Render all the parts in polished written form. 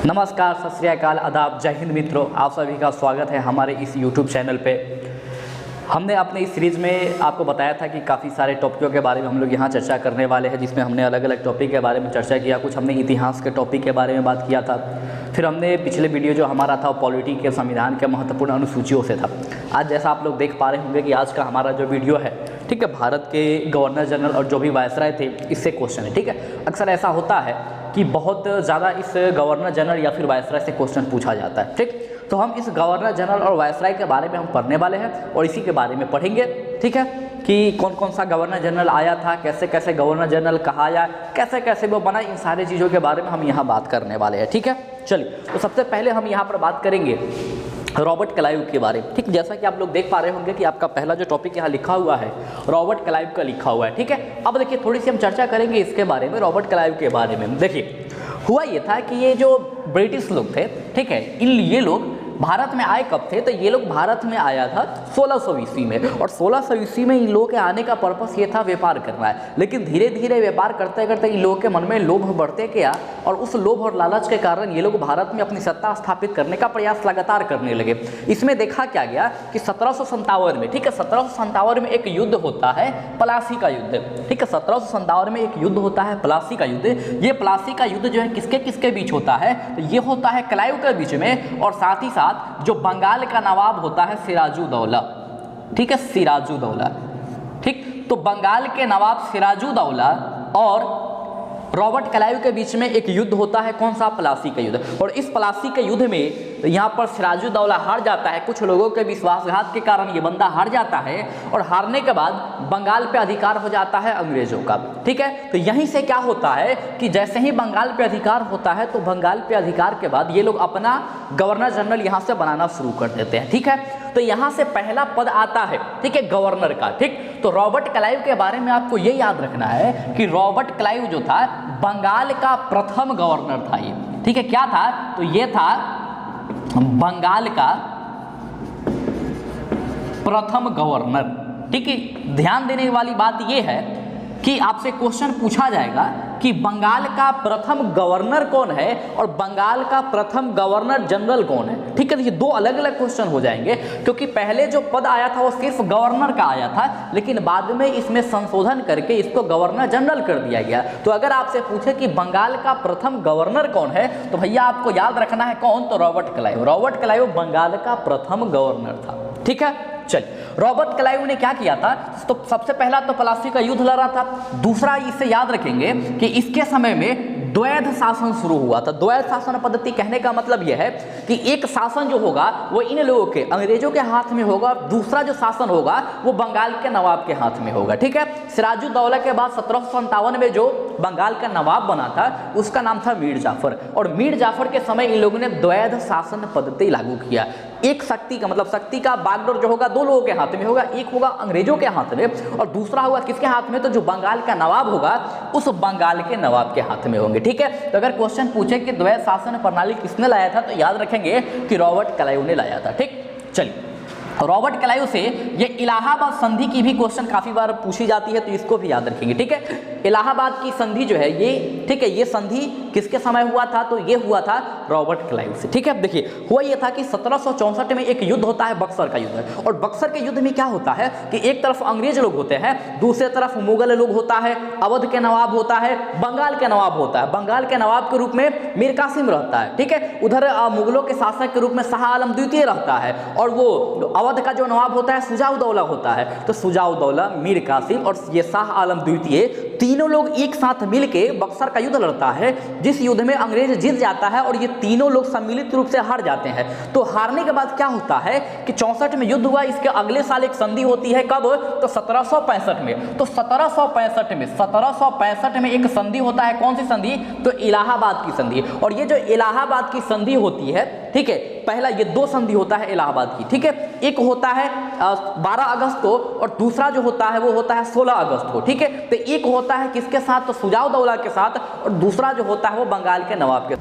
नमस्कार, सत श्री अकाल, आदाब, जय हिंद मित्रों। आप सभी का स्वागत है हमारे इस YouTube चैनल पे। हमने अपने इस सीरीज़ में आपको बताया था कि काफ़ी सारे टॉपिकों के बारे में हम लोग यहाँ चर्चा करने वाले हैं, जिसमें हमने अलग अलग टॉपिक के बारे में चर्चा किया। कुछ हमने इतिहास के टॉपिक के बारे में बात किया था। फिर हमने पिछले वीडियो जो हमारा था पॉलिटी के संविधान के महत्वपूर्ण अनुसूचियों से था। आज जैसा आप लोग देख पा रहे होंगे कि आज का हमारा जो वीडियो है, ठीक है, भारत के गवर्नर जनरल और जो भी वायसराय थे इससे क्वेश्चन है। ठीक है, अक्सर ऐसा होता है कि बहुत ज़्यादा इस गवर्नर जनरल या फिर वायसराय से क्वेश्चन पूछा जाता है। ठीक, तो हम इस गवर्नर जनरल और वायसराय के बारे में हम पढ़ने वाले हैं और इसी के बारे में पढ़ेंगे। ठीक है, कि कौन कौन सा गवर्नर जनरल आया था, कैसे कैसे गवर्नर जनरल कहा आया, कैसे कैसे वो बना, इन सारी चीज़ों के बारे में हम यहाँ बात करने वाले हैं। ठीक है, चलिए, तो सबसे पहले हम यहाँ पर बात करेंगे रॉबर्ट क्लाइव के बारे में। ठीक, जैसा कि आप लोग देख पा रहे होंगे कि आपका पहला जो टॉपिक यहाँ लिखा हुआ है रॉबर्ट क्लाइव का लिखा हुआ है। ठीक है, अब देखिए थोड़ी सी हम चर्चा करेंगे इसके बारे में, रॉबर्ट क्लाइव के बारे में। देखिए, हुआ ये था कि ये जो ब्रिटिश लोग थे, ठीक है, ये लोग भारत में आए कब थे, तो ये लोग भारत में आया था 1600 ईस्वी में। और 1600 ईस्वी में इन लोगों के आने का पर्पस ये था व्यापार करना है। लेकिन धीरे धीरे व्यापार करते करते इन लोगों के मन में लोभ बढ़ते गया और उस लोभ और लालच के कारण ये लोग भारत में अपनी सत्ता स्थापित करने का प्रयास लगातार करने लगे। इसमें देखा क्या गया कि 1757 में, ठीक है, 1757 में एक युद्ध होता है, प्लासी का युद्ध। ठीक है, 1757 में एक युद्ध होता है, प्लासी का युद्ध। ये प्लासी का युद्ध जो है किसके किसके बीच होता है, तो ये होता है क्लाइव के बीच में और साथ ही साथ जो बंगाल का नवाब होता है सिराजुद्दौला। ठीक है, सिराजुद्दौला। ठीक, तो बंगाल के नवाब सिराजुद्दौला और रॉबर्ट क्लाइव के बीच में एक युद्ध होता है। कौन सा? प्लासी का युद्ध। और इस प्लासी के युद्ध में यहाँ पर सिराजुद्दौला हार जाता है। कुछ लोगों के विश्वासघात के कारण ये बंदा हार जाता है और हारने के बाद बंगाल पे अधिकार हो जाता है अंग्रेजों का। ठीक है, तो यहीं से क्या होता है कि जैसे ही बंगाल पे अधिकार होता है तो बंगाल पे अधिकार के बाद ये लोग अपना गवर्नर जनरल यहाँ से बनाना शुरू कर देते हैं। ठीक है, तो यहाँ से पहला पद आता है, ठीक है, गवर्नर का। ठीक, तो रॉबर्ट क्लाइव के बारे में आपको ये याद रखना है कि रॉबर्ट क्लाइव जो था बंगाल का प्रथम गवर्नर था ये। ठीक है, क्या था? तो ये था बंगाल का प्रथम गवर्नर। ठीक है, ध्यान देने वाली बात यह है कि आपसे क्वेश्चन पूछा जाएगा कि बंगाल का प्रथम गवर्नर कौन है और बंगाल का प्रथम गवर्नर जनरल कौन है। ठीक है, ये दो अलग अलग क्वेश्चन हो जाएंगे, क्योंकि पहले जो पद आया था वो सिर्फ गवर्नर का आया था, लेकिन बाद में इसमें संशोधन करके इसको गवर्नर जनरल कर दिया गया। तो अगर आपसे पूछे कि बंगाल का प्रथम गवर्नर कौन है, तो भैया आपको याद रखना है कौन, तो Robert Clive. Robert Clive Bengal का प्रथम गवर्नर था। ठीक है, चलिए, रॉबर्ट क्लाइव ने क्या किया था, तो सबसे पहला तो प्लासी का युद्ध लड़ा था। दूसरा, इसे याद रखेंगे कि इसके समय में द्वैध शासन शुरू हुआ था। द्वैध शासन पद्धति कहने का मतलब यह है कि एक शासन जो होगा वो इन लोगों के, अंग्रेजों के हाथ में होगा, दूसरा जो शासन होगा वो बंगाल के नवाब के हाथ में होगा। ठीक है, सिराजुद्दौला के बाद 1757 में जो बंगाल का नवाब बना था उसका नाम था मीर जाफर। और मीर जाफर के समय इन लोगों ने द्वैध शासन पद्धति लागू किया। एक शक्ति का मतलब शक्ति का बागडोर जो होगा दो लोगों के हाथ में होगा, एक होगा अंग्रेजों के हाथ में और दूसरा होगा किसके हाथ में, तो जो बंगाल का नवाब होगा उस बंगाल के नवाब के हाथ में होंगे। ठीक है, तो अगर क्वेश्चन पूछे कि द्वैध शासन प्रणाली किसने लाया था, तो याद रखेंगे कि रॉबर्ट क्लाइव ने लाया था। ठीक, चलिए, रॉबर्ट क्लाइव से ये इलाहाबाद संधि की भी क्वेश्चन काफी बार पूछी जाती है, तो इसको भी याद रखेंगे। ठीक है, इलाहाबाद की संधि जो है ये, ठीक है, ये संधि किसके समय हुआ था, तो ये हुआ था रॉबर्ट क्लाइव से। ठीक है, देखिए हुआ ये था कि 1764 में एक युद्ध होता है, बक्सर का युद्ध। और बक्सर के युद्ध में क्या होता है कि एक तरफ अंग्रेज लोग होते हैं, दूसरे तरफ मुगल लोग होता है, अवध के नवाब होता है, बंगाल के नवाब होता है। बंगाल के नवाब के रूप में मीर कासिम रहता है। ठीक है, उधर मुगलों के शासक के रूप में शाह आलम द्वितीय रहता है और वो अवध का जो नवाब होता है सुजाउद्दौला होता है। तो सुजाउद्दौला, मीर कासिम और ये शाह आलम द्वितीय, तीनों लोग एक साथ मिलके बक्सर का युद्ध लड़ता है, जिस युद्ध में अंग्रेज जीत जाता है और ये तीनों लोग सम्मिलित रूप से हार जाते हैं। तो हारने के बाद क्या होता है कि 64 में युद्ध हुआ, इसके अगले साल एक संधि होती है। कब? तो 1765 में। तो 1765 में एक संधि होता है। कौन सी संधि? तो इलाहाबाद की संधि। और ये जो इलाहाबाद की संधि होती है, ठीक है, पहला ये दो संधि होता है इलाहाबाद की। ठीक है, एक होता है 12 अगस्त को और दूसरा जो होता है वो होता है 16 अगस्त को। ठीक है, तो एक होता है किसके साथ, तो सुजाउद्दौला के साथ, और दूसरा जो होता है वो बंगाल के नवाब के।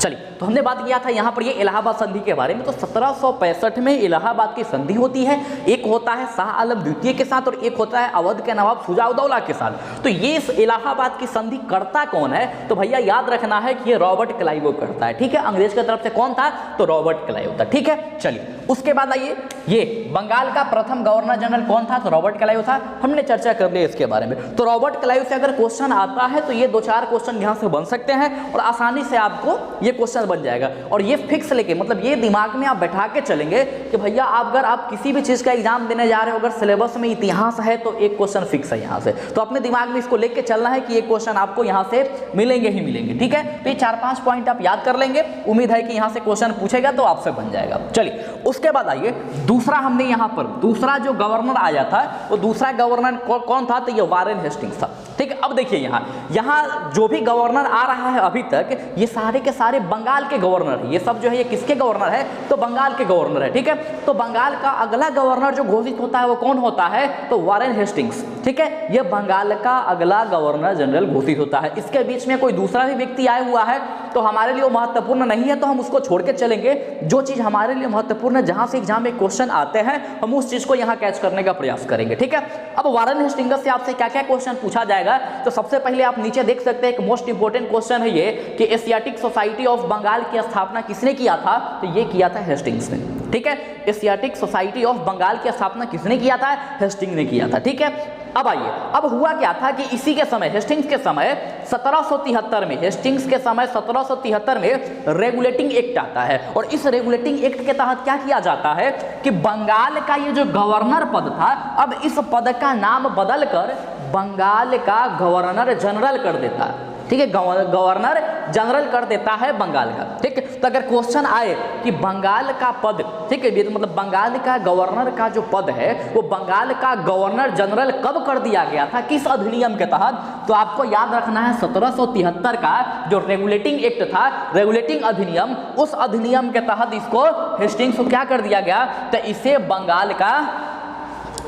चलिए, तो हमने बात किया था यहाँ पर ये इलाहाबाद संधि के बारे में। तो 1765 में इलाहाबाद की संधि होती है, एक होता है शाह आलम द्वितीय के साथ और एक होता है अवध के नवाब शुजा-उद-दौला के साथ। तो ये इस इलाहाबाद की संधि करता कौन है? तो भैया याद रखना है कि ये रॉबर्ट क्लाइव करता है, ठीक है। अंग्रेज की तरफ से कौन था? तो रॉबर्ट क्लाइव था, ठीक है। चलिए, उसके बाद आइए, ये बंगाल का प्रथम गवर्नर जनरल कौन था? तो रॉबर्ट क्लाइव था, हमने चर्चा कर ली इसके बारे में। तो रॉबर्ट क्लाइव से अगर क्वेश्चन आता है तो ये 2-4 क्वेश्चन यहाँ से बन सकते हैं और आसानी से आपको ये क्वेश्चन बन जाएगा। और ये फिक्स लेके, मतलब ये दिमाग में आप बैठा के चलेंगे कि भैया अगर आप किसी भी चीज़ का एग्जाम देने जा रहे हो, अगर सिलेबस में इतिहास है तो एक क्वेश्चन फिक्स है यहाँ से। तो अपने दिमाग में इसको लेके चलना है कि ये क्वेश्चन आपको यहाँ से मिलेंगे ही मिलेंगे, ठीक है। तो ये 4-5 पॉइंट आप याद कर लेंगे, उम्मीद है कि यहाँ से क्वेश्चन पूछेगा तो आपसे बन जाएगा। चलिए, उसके बाद आइए, दूसरा हमने यहाँ पर दूसरा जो गवर्नर आया था वो दूसरा गवर्नर कौन था? तो ये वारेन हेस्टिंग्स था, ठीक है। अब देखिए यहाँ जो भी गवर्नर आ रहा है अभी तक, ये सारे के सारे बंगाल के गवर्नर है। ये सब जो है ये किसके गवर्नर है? तो बंगाल के गवर्नर है, ठीक है। तो बंगाल का अगला गवर्नर जो घोषित होता है वो कौन होता है? तो वारेन हेस्टिंग्स, ठीक है। ये बंगाल का अगला गवर्नर जनरल घोषित होता है। इसके बीच में कोई दूसरा भी व्यक्ति आया हुआ है तो हमारे लिए वो महत्वपूर्ण नहीं है, तो हम उसको छोड़ के चलेंगे। जो चीज़ हमारे लिए महत्वपूर्ण है, जहाँ से एग्जाम में क्वेश्चन आते हैं, हम उस चीज़ को यहाँ कैच करने का प्रयास करेंगे, ठीक है। अब वारेन हेस्टिंग्स से आपसे क्या क्या क्वेश्चन पूछा जाएगा? तो सबसे पहले आप नीचे देख सकते हैं, एक मोस्ट इंपोर्टेंट क्वेश्चन है ये कि एशियाटिक सोसाइटी ऑफ बंगाल की स्थापना किसने किया था? तो ये किया था हेस्टिंग्स ने, ठीक है। एशियाटिक सोसाइटी ऑफ बंगाल की स्थापना किसने किया था? हेस्टिंग्स ने किया था, ठीक है। अब आइए, अब हुआ क्या था कि इसी के समय, हेस्टिंग्स के समय 1773 में, हेस्टिंग्स के समय 1773 में रेगुलेटिंग एक्ट आता है। और इस रेगुलेटिंग एक्ट के तहत क्या किया जाता है कि बंगाल का ये जो गवर्नर पद था, अब इस पद का नाम बदलकर बंगाल का गवर्नर जनरल कर देता है, ठीक है। गवर्नर जनरल कर देता है बंगाल का, ठीक है। तो अगर क्वेश्चन आए कि बंगाल का पद, ठीक है, तो मतलब बंगाल का गवर्नर का जो पद है वो बंगाल का गवर्नर जनरल कब कर दिया गया था, किस अधिनियम के तहत? तो आपको याद रखना है 1773 का जो रेगुलेटिंग एक्ट था, रेगुलेटिंग अधिनियम, उस अधिनियम के तहत इसको हेस्टिंग्स को क्या कर दिया गया? तो इसे बंगाल का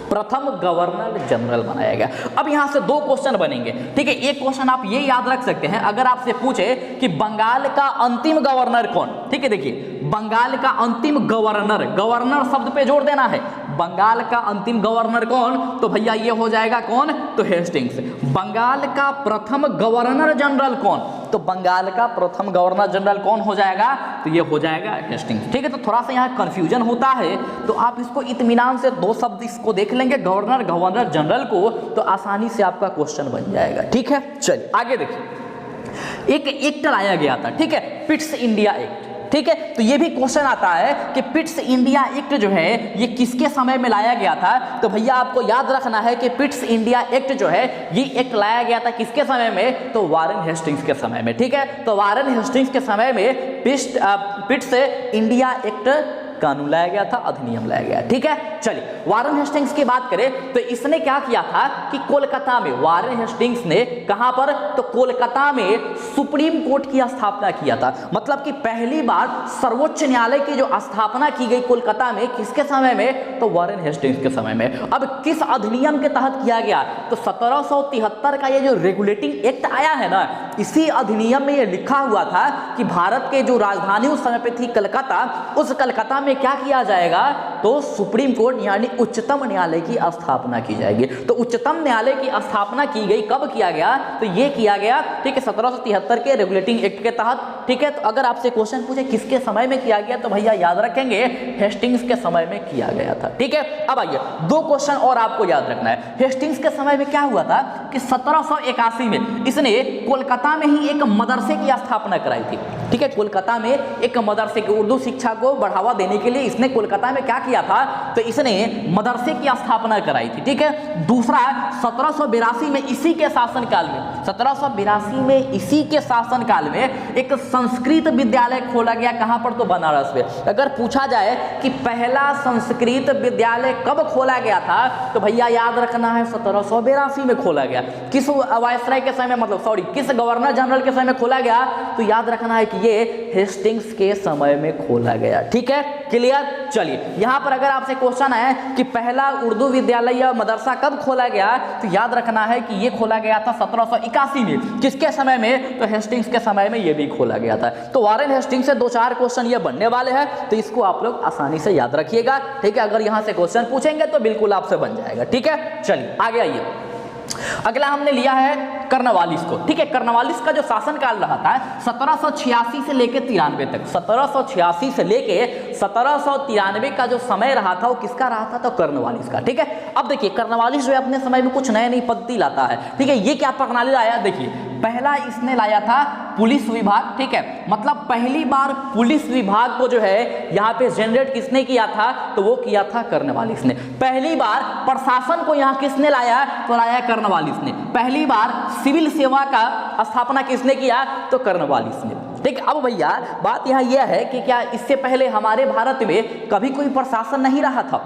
प्रथम गवर्नर जनरल बनाया गया। अब यहां से 2 क्वेश्चन बनेंगे, ठीक है। एक क्वेश्चन आप ये याद रख सकते हैं, अगर आपसे पूछे कि बंगाल का अंतिम गवर्नर कौन, ठीक है। देखिए, बंगाल का अंतिम गवर्नर, गवर्नर शब्द पे जोड़ देना है, बंगाल का अंतिम गवर्नर कौन? तो भैया ये हो जाएगा कौन? तो हेस्टिंग्स। बंगाल का प्रथम गवर्नर जनरल कौन? तो बंगाल का प्रथम गवर्नर जनरल कौन हो जाएगा? तो ये हो जाएगा हेस्टिंग्स, ठीक है। तो थोड़ा सा यहाँ कंफ्यूजन होता है, तो आप इसको इत्मीनान से 2 शब्द इसको देख लेंगे, गवर्नर, गवर्नर जनरल को, तो आसानी से आपका क्वेश्चन बन जाएगा, ठीक है। चलिए आगे देखिए, एक एक्ट लाया गया था, ठीक है, पिट्स इंडिया एक्ट, ठीक है। तो ये भी क्वेश्चन आता है कि पिट्स इंडिया एक्ट जो है ये किसके समय में लाया गया था? तो भैया आपको याद रखना है कि पिट्स इंडिया एक्ट जो है ये एक्ट लाया गया था किसके समय में? तो वारेन हेस्टिंग्स के समय में, ठीक है। तो वारेन हेस्टिंग्स के समय में पिट्स इंडिया एक्ट कानून लाया गया था, अधिनियम लाया गया, ठीक है। चलिए, वारेन हेस्टिंग्स की बात करें तो इसने क्या किया था कि कोलकाता में, वारेन हेस्टिंग्स ने कहां पर? तो कोलकाता में सुप्रीम कोर्ट की स्थापना किया था। मतलब कि पहली बार सर्वोच्च न्यायालय की जो स्थापना की गई कोलकाता में, किसके समय में? तो वारेन हेस्टिंग्स के समय में। अब किस अधिनियम के तहत किया गया? तो 1773 का ये जो रेगुलेटिंग एक्ट आया है ना, इसी अधिनियम में ये लिखा हुआ था कि भारत के जो राजधानी उस समय पे थी कलकत्ता, उस कलकत्ता में क्या किया जाएगा? तो सुप्रीम कोर्ट यानी उच्चतम न्यायालय की स्थापना की जाएगी। तो उच्चतम न्यायालय की स्थापना की गई, कब किया गया? तो ये किया गया, ठीक है, 1773 के रेगुलेटिंग एक्ट के तहत, ठीक है। तो अगर आपसे क्वेश्चन पूछे किसके समय में किया गया, तो भैया याद रखेंगे हेस्टिंग्स के समय में किया गया था, ठीक है। अब आइए 2 क्वेश्चन और आपको याद रखना है। हेस्टिंग्स के समय में क्या हुआ था कि 1781 में इसने कोलकाता में ही एक मदरसे की स्थापना कराई थी, ठीक है। कोलकाता में एक मदरसे की उर्दू शिक्षा को बढ़ावा देने के लिए इसने कोलकाता में क्या किया था? तो इसने मदरसे की स्थापना कराई थी, ठीक है। दूसरा 1782 में इसी के शासनकाल में, 1782 में इसी के शासनकाल में एक संस्कृत विद्यालय खोला गया, कहां पर? तो बनारस में। अगर पूछा जाए कि पहला संस्कृत विद्यालय कब खोला गया था, तो भैया याद रखना है 1782 में खोला गया। किस वायसराय के समय, मतलब सॉरी, किस गवर्नर जनरल के समय में खोला गया? तो याद रखना है कि ये हेस्टिंग्स के समय में खोला गया, ठीक है। क्लियर? चलिए, यहां पर अगर आपसे क्वेश्चन है कि पहला उर्दू विद्यालय या मदरसा कब खोला गया, तो याद रखना है कि ये खोला गया था 1761 81 में, किसके समय में? तो हेस्टिंग्स के समय में ये भी खोला गया था। तो वॉरेन हेस्टिंग्स से 2-4 क्वेश्चन ये बनने वाले हैं, तो इसको आप लोग आसानी से याद रखिएगा, ठीक है। अगर यहाँ से क्वेश्चन पूछेंगे तो बिल्कुल आपसे बन जाएगा, ठीक है। चलिए आगे आइए। अगला हमने लिया है कर्नवालिस को, ठीक है। कर्नवालिस का जो शासनकाल रहा था 1786 से लेके 93 तक, 1786 से लेके 1793 का जो समय रहा था वो किसका रहा था? तो कर्नवालिस का, ठीक है। अब देखिए कर्नवालिस जो है अपने समय में कुछ नई नई पद्धति लाता है, ठीक है। ये क्या प्रणाली लाया? देखिए पहला इसने लाया था पुलिस विभाग, ठीक है। मतलब पहली बार पुलिस विभाग को जो है यहाँ पे जनरेट किसने किया था? तो वो किया था कर्नवालिस ने। पहली बार प्रशासन को यहाँ किसने लाया? तो लाया कर्नवालिस ने। पहली बार सिविल सेवा का स्थापना किसने किया? तो कर्नवालिस ने, ठीक। अब भैया बात यहाँ यह है कि क्या इससे पहले हमारे भारत में कभी कोई प्रशासन नहीं रहा था?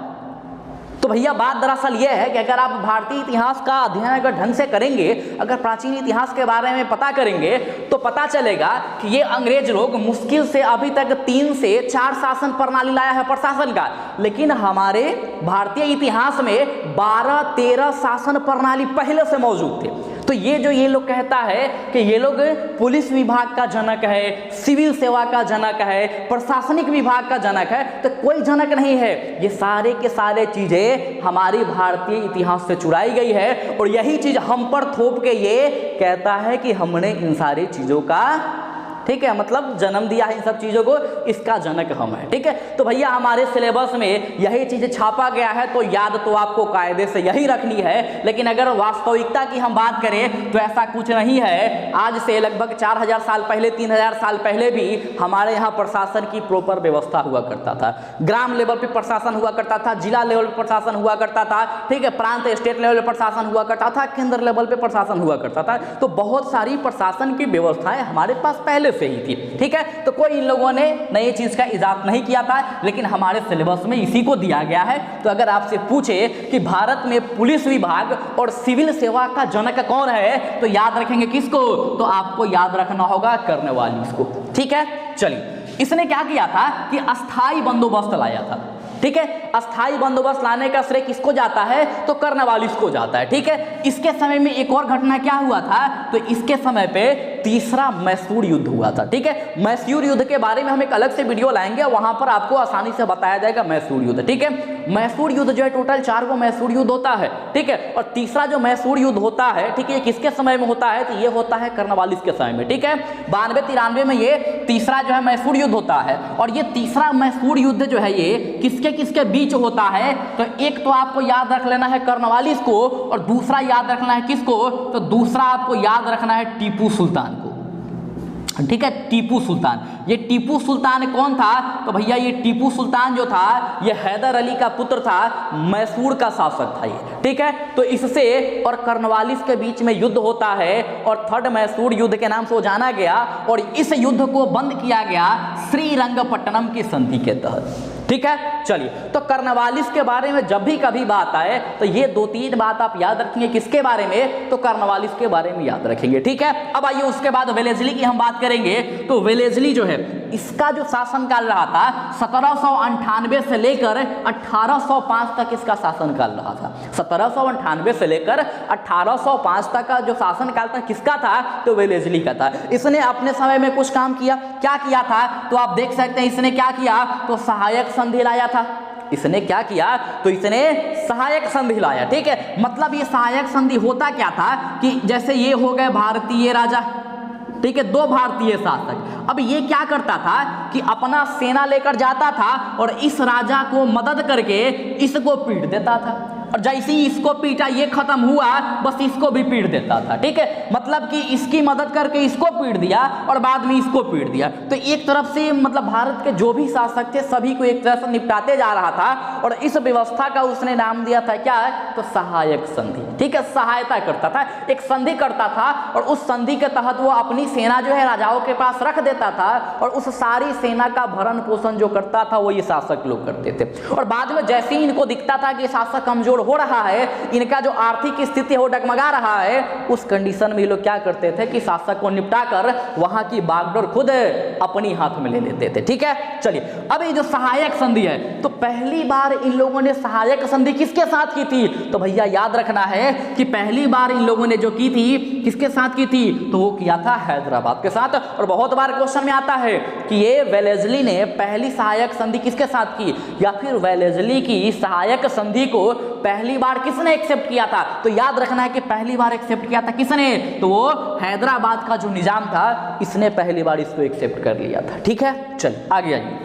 तो भैया बात दरअसल यह है कि अगर आप भारतीय इतिहास का अध्ययन अगर ढंग से करेंगे, अगर प्राचीन इतिहास के बारे में पता करेंगे, तो पता चलेगा कि ये अंग्रेज लोग मुश्किल से अभी तक 3 से 4 शासन प्रणाली लाया है प्रशासन का, लेकिन हमारे भारतीय इतिहास में 12-13 शासन प्रणाली पहले से मौजूद थे। तो ये लोग कहता है कि ये लोग पुलिस विभाग का जनक है, सिविल सेवा का जनक है, प्रशासनिक विभाग का जनक है, तो कोई जनक नहीं है। ये सारे के सारे चीजें हमारी भारतीय इतिहास से चुराई गई है, और यही चीज हम पर थोप के ये कहता है कि हमने इन सारी चीजों का, ठीक है, मतलब जन्म दिया है इन सब चीज़ों को, इसका जनक हम है, ठीक है। तो भैया हमारे सिलेबस में यही चीज़ छापा गया है, तो याद तो आपको कायदे से यही रखनी है। लेकिन अगर वास्तविकता की हम बात करें तो ऐसा कुछ नहीं है। आज से लगभग 4000 साल पहले, 3000 साल पहले भी हमारे यहाँ प्रशासन की प्रॉपर व्यवस्था हुआ करता था। ग्राम लेवल पर प्रशासन हुआ करता था, जिला लेवल पर प्रशासन हुआ करता था, ठीक है, प्रांत स्टेट लेवल पर प्रशासन हुआ करता था, केंद्र लेवल पर प्रशासन हुआ करता था। तो बहुत सारी प्रशासन की व्यवस्थाएं हमारे पास पहले से ही थी, ठीक है। तो कोई इन लोगों ने नई चीज का इजाद नहीं किया था, लेकिन हमारे सिलेबस में इसी को दिया गया है। तो अगर आपसे पूछे कि भारत में पुलिस विभाग और सिविल सेवा का जनक कौन है, तो याद रखेंगे किसको? तो आपको याद रखना होगा कर्नवालिस को, ठीक है। चलिए इसने क्या किया था कि अस्थाई बंदोबस्त लाया था, ठीक है। अस्थाई बंदोबस्त लाने का श्रेय किसको जाता है? तो कर्नवालिस को जाता है, ठीक है। इसके समय में एक और घटना क्या हुआ था? तो इसके समय पे तीसरा मैसूर युद्ध हुआ था, ठीक है। मैसूर युद्ध के बारे में हम एक अलग से वीडियो लाएंगे, वहां पर आपको आसानी से बताया जाएगा मैसूर युद्ध, ठीक है। मैसूर युद्ध जो है टोटल 4 गो मैसूर युद्ध होता है, ठीक है। और तीसरा जो मैसूर युद्ध होता है, ठीक है, ये किसके समय में होता है? तो ये होता है कर्नवालिस के समय में, ठीक है। 92-93 में ये तीसरा जो है मैसूर युद्ध होता है। और ये तीसरा मैसूर युद्ध जो है ये किसके बीच होता है? तो एक तो आपको याद रख लेना है कर्नवालिस को, और दूसरा याद रखना है किसको? तो दूसरा आपको याद रखना है टीपू सुल्तान को, ठीक है। टीपू सुल्तान, ये टीपू सुल्तान कौन था? तो भैया ये टीपू सुल्तान जो था ये हैदर अली का पुत्र था, मैसूर का शासक था ये, ठीक है। तो इससे और कर्नवालिस के बीच में युद्ध होता है, और थर्ड मैसूर युद्ध के नाम से वो जाना गया। और इस युद्ध को बंद किया गया श्रीरंगपट्टनम की संधि के तहत, ठीक है। चलिए तो कर्नवालिस के बारे में जब भी कभी बात आए तो ये 2-3 बात आप याद रखेंगे। किसके बारे में? तो कर्नवालिस के बारे में याद रखेंगे, ठीक है। अब आइए उसके बाद वेलेस्ली की हम बात करेंगे। तो वेलेस्ली जो है इसका जो शासनकाल रहा था 1798 से लेकर 1805 तक इसका शासनकाल रहा था। 1798 से लेकर 1805 तक का जो शासनकाल था किसका था? तो वेलेस्ली का था। इसने अपने समय में कुछ काम किया। क्या किया था? तो आप देख सकते हैं इसने क्या किया, तो सहायक संधि लाया था। इसने क्या किया? तो इसने सहायक संधि लाया, ठीक है। मतलब ये सहायक संधि होता क्या था कि जैसे ये हो गए भारतीय राजा, ठीक है, 2 भारतीय शासक। अब ये क्या करता था कि अपना सेना लेकर जाता था और इस राजा को मदद करके इसको पीट देता था, और जैसे ही इसको पीटा ये खत्म हुआ बस इसको भी पीट देता था, ठीक है। मतलब कि इसकी मदद करके इसको पीट दिया और बाद में इसको पीट दिया। तो एक तरफ से मतलब भारत के जो भी शासक थे सभी को एक तरह से निपटाते जा रहा था, और इस व्यवस्था का उसने नाम दिया था क्या? तो सहायक संधि, ठीक है। सहायता करता था, एक संधि करता था, और उस संधि के तहत वो अपनी सेना जो है राजाओं के पास रख देता था, और उस सारी सेना का भरण पोषण जो करता था वो ये शासक लोग करते थे। और बाद में जैसे ही इनको दिखता था कि शासक कमजोर कमजोर हो रहा है, इनका जो आर्थिक स्थिति है वो डगमगा रहा है, उस कंडीशन में ये लोग क्या करते थे कि शासक को निपटाकर वहां की बागडोर खुद अपनी हाथ में ले लेते थे। ठीक है, चलिए अब ये जो सहायक संधि है, तो पहली बार इन लोगों ने सहायक संधि किसके साथ की थी? तो भैया याद रखना है कि पहली बार इन लोगों ने जो की थी किसके साथ की थी? तो वो किया था हैदराबाद के साथ। और बहुत बार क्वेश्चन में आता है कि ये वेलेस्ली ने पहली सहायक संधि किसके साथ की, या फिर वेलेस्ली की सहायक संधि को पहली बार किसने एक्सेप्ट किया था? तो याद रखना है कि पहली बार एक्सेप्ट किया था किसने? तो वो हैदराबाद का जो निजाम था, इसने पहली बार इसको एक्सेप्ट कर लिया था। ठीक है, चलिए आगे आइए।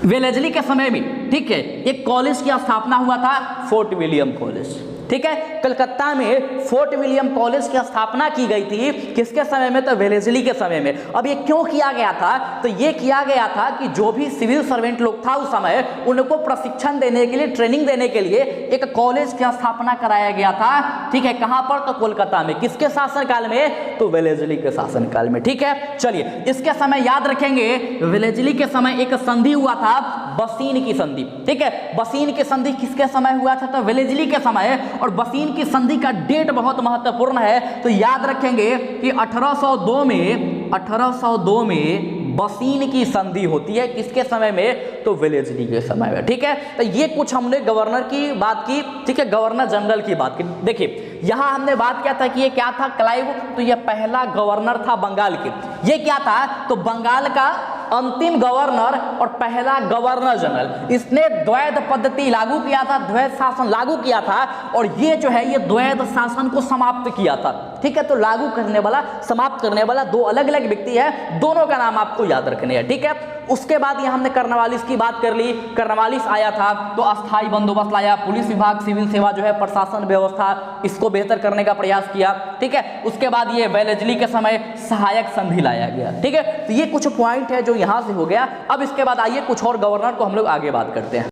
वेलेस्ली के समय में, ठीक है, एक कॉलेज की स्थापना हुआ था, फोर्ट विलियम कॉलेज। ठीक है, कलकत्ता में फोर्ट विलियम कॉलेज की स्थापना की गई थी, किसके समय में? तो वेलेस्ली के समय में। अब ये क्यों किया गया था? तो ये किया गया था कि जो भी सिविल सर्वेंट लोग था उस समय, उनको प्रशिक्षण देने के लिए, ट्रेनिंग देने के लिए एक कॉलेज की स्थापना कराया गया था। ठीक है, कहां पर? तो कोलकाता में। किसके शासनकाल में? तो वेलेस्ली के शासनकाल में। ठीक है, चलिए इसके समय याद रखेंगे, वेलेस्ली के समय एक संधि हुआ था, बसीन की संधि। ठीक है, बसीन की संधि किसके समय हुआ था? तो वेलेस्ली के समय। और बसीन की संधि का डेट बहुत महत्वपूर्ण है, तो याद रखेंगे कि 1802 में बसीन की संधि होती है, किसके समय में? तो वेलेस्ली के समय में। ठीक है, तो ये कुछ हमने गवर्नर की बात की, ठीक है, गवर्नर जनरल की बात की। देखिए यहां हमने बात किया था कि ये क्या था, क्लाइव, तो ये पहला गवर्नर था बंगाल के। ये क्या था? तो बंगाल का अंतिम गवर्नर और पहला गवर्नर जनरल। इसने द्वैध पद्धति लागू किया था, द्वैध शासन लागू किया था, और ये जो है ये द्वैध शासन को समाप्त किया था। ठीक है, तो लागू करने वाला, समाप्त करने वाला दो अलग अलग व्यक्ति है, दोनों का नाम आपको याद रखने हैं। ठीक है, उसके बाद यहां हमने कर्नवालिस की बात कर ली। कर्नवालिस आया था तो अस्थायी बंदोबस्त लाया, पुलिस विभाग, सिविल सेवा जो है, प्रशासन व्यवस्था, इसको बेहतर करने का प्रयास किया। ठीक है, उसके बाद ये वेलेस्ली के समय सहायक संधि लाया गया। ठीक है, तो ये कुछ पॉइंट है जो यहां से हो गया। अब इसके बाद आइए कुछ और गवर्नर को हम लोग आगे बात करते हैं।